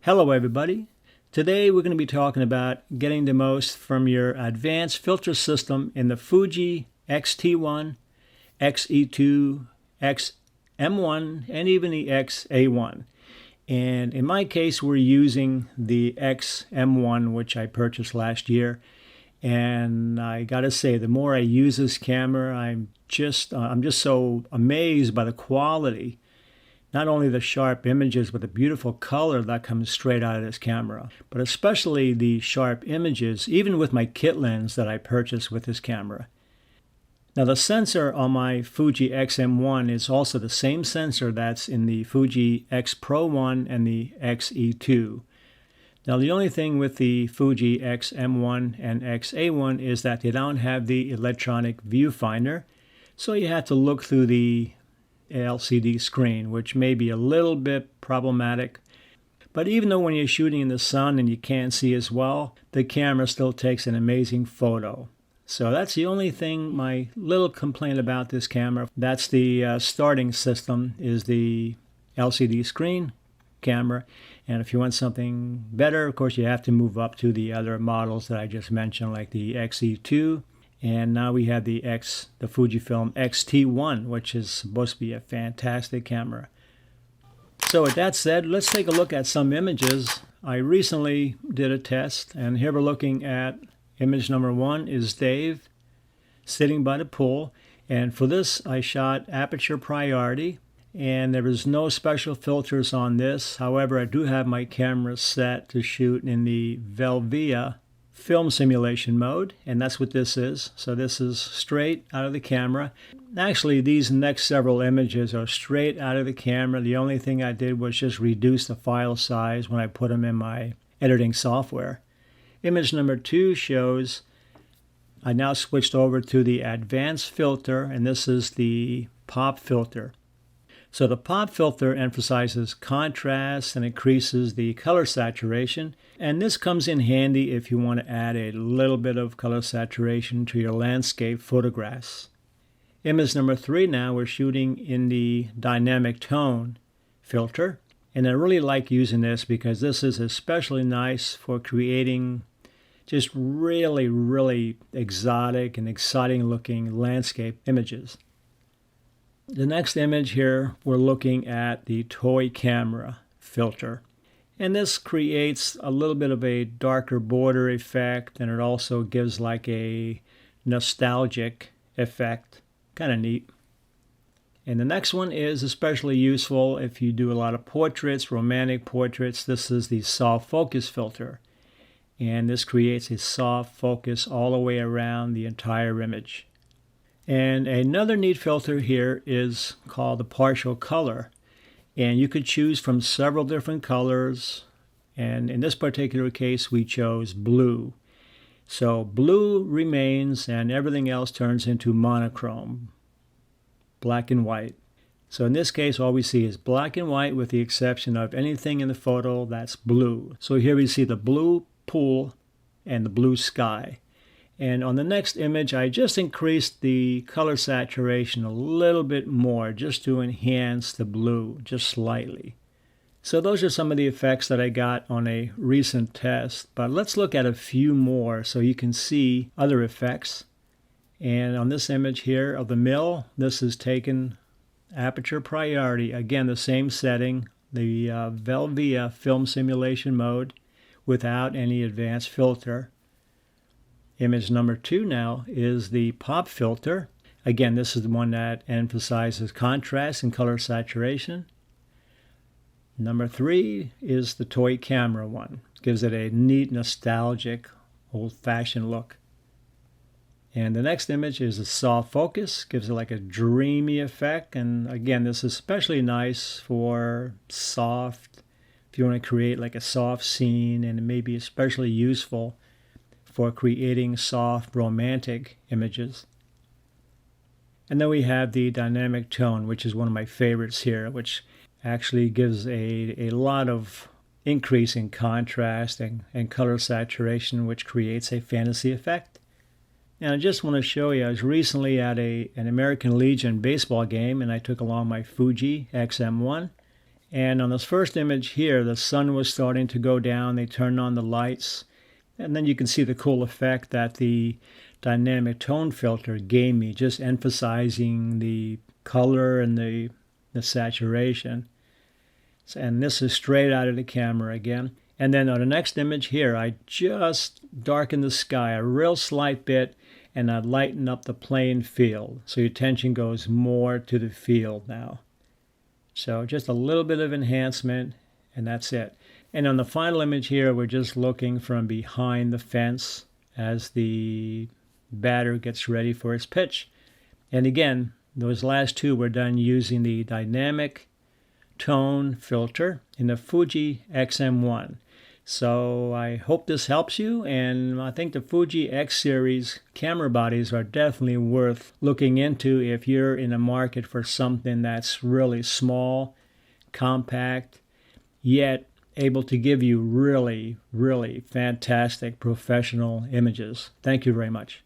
Hello everybody. Today we're going to be talking about getting the most from your advanced filter system in the Fuji X-T1, X-E2, X-M1, and even the X-A1. And in my case, we're using the X-M1, which I purchased last year. And I got to say, the more I use this camera, I'm just so amazed by the quality. Not only the sharp images, but the beautiful color that comes straight out of this camera. But especially the sharp images, even with my kit lens that I purchased with this camera. Now the sensor on my Fuji X-M1 is also the same sensor that's in the Fuji X Pro 1 and the X-E2. Now the only thing with the Fuji X-M1 and X-A1 is that they don't have the electronic viewfinder, so you have to look through the LCD screen, which may be a little bit problematic. But even though when you're shooting in the sun and you can't see as well, the camera still takes an amazing photo. So that's the only thing, my little complaint about this camera. That's the starting system, is the LCD screen camera. And if you want something better, of course, you have to move up to the other models that I just mentioned, like the X-E2. And now we have the Fujifilm X-T1, which is supposed to be a fantastic camera. So with that said, let's take a look at some images. I recently did a test, and here we're looking at image number 1 is Dave sitting by the pool. And for this, I shot aperture priority, and there is no special filters on this. However, I do have my camera set to shoot in the Velvia film simulation mode, and that's what this is. So this is straight out of the camera. Actually, these next several images are straight out of the camera. The only thing I did was just reduce the file size when I put them in my editing software. Image number 2 shows I now switched over to the advanced filter, and this is the pop filter. So the pop filter emphasizes contrast and increases the color saturation. And this comes in handy if you want to add a little bit of color saturation to your landscape photographs. Image number 3 now, we're shooting in the dynamic tone filter. And I really like using this because this is especially nice for creating just really, really exotic and exciting looking landscape images. The next image here, we're looking at the toy camera filter. And this creates a little bit of a darker border effect, and it also gives like a nostalgic effect. Kind of neat. And the next one is especially useful if you do a lot of portraits, romantic portraits. This is the soft focus filter. And this creates a soft focus all the way around the entire image. And another neat filter here is called the partial color. And you could choose from several different colors. And in this particular case, we chose blue. So blue remains and everything else turns into monochrome, black and white. So in this case, all we see is black and white with the exception of anything in the photo that's blue. So here we see the blue pool and the blue sky. And on the next image, I just increased the color saturation a little bit more just to enhance the blue, just slightly. So those are some of the effects that I got on a recent test. But let's look at a few more so you can see other effects. And on this image here of the mill, this is taken aperture priority. Again, the same setting, the Velvia film simulation mode without any advanced filter. Image number 2 now is the pop filter. Again, this is the one that emphasizes contrast and color saturation. Number 3 is the toy camera one. Gives it a neat, nostalgic, old-fashioned look. And the next image is a soft focus. Gives it like a dreamy effect. And again, this is especially nice for soft, if you want to create like a soft scene, and it may be especially useful for creating soft, romantic images. And then we have the dynamic tone, which is one of my favorites here, which actually gives a lot of increase in contrast and color saturation, which creates a fantasy effect. And I just want to show you, I was recently at an American Legion baseball game, and I took along my Fuji X-M1. And on this first image here, the sun was starting to go down. They turned on the lights. And then you can see the cool effect that the dynamic tone filter gave me, just emphasizing the color and the saturation. And this is straight out of the camera again. And then on the next image here, I just darkened the sky a real slight bit, and I lighten up the plain field. So your attention goes more to the field now. So just a little bit of enhancement, and that's it. And on the final image here, we're just looking from behind the fence as the batter gets ready for its pitch. And again, those last two were done using the dynamic tone filter in the Fuji X-M1. So I hope this helps you, and I think the Fuji X series camera bodies are definitely worth looking into if you're in a market for something that's really small, compact, yet able to give you really, really fantastic professional images. Thank you very much.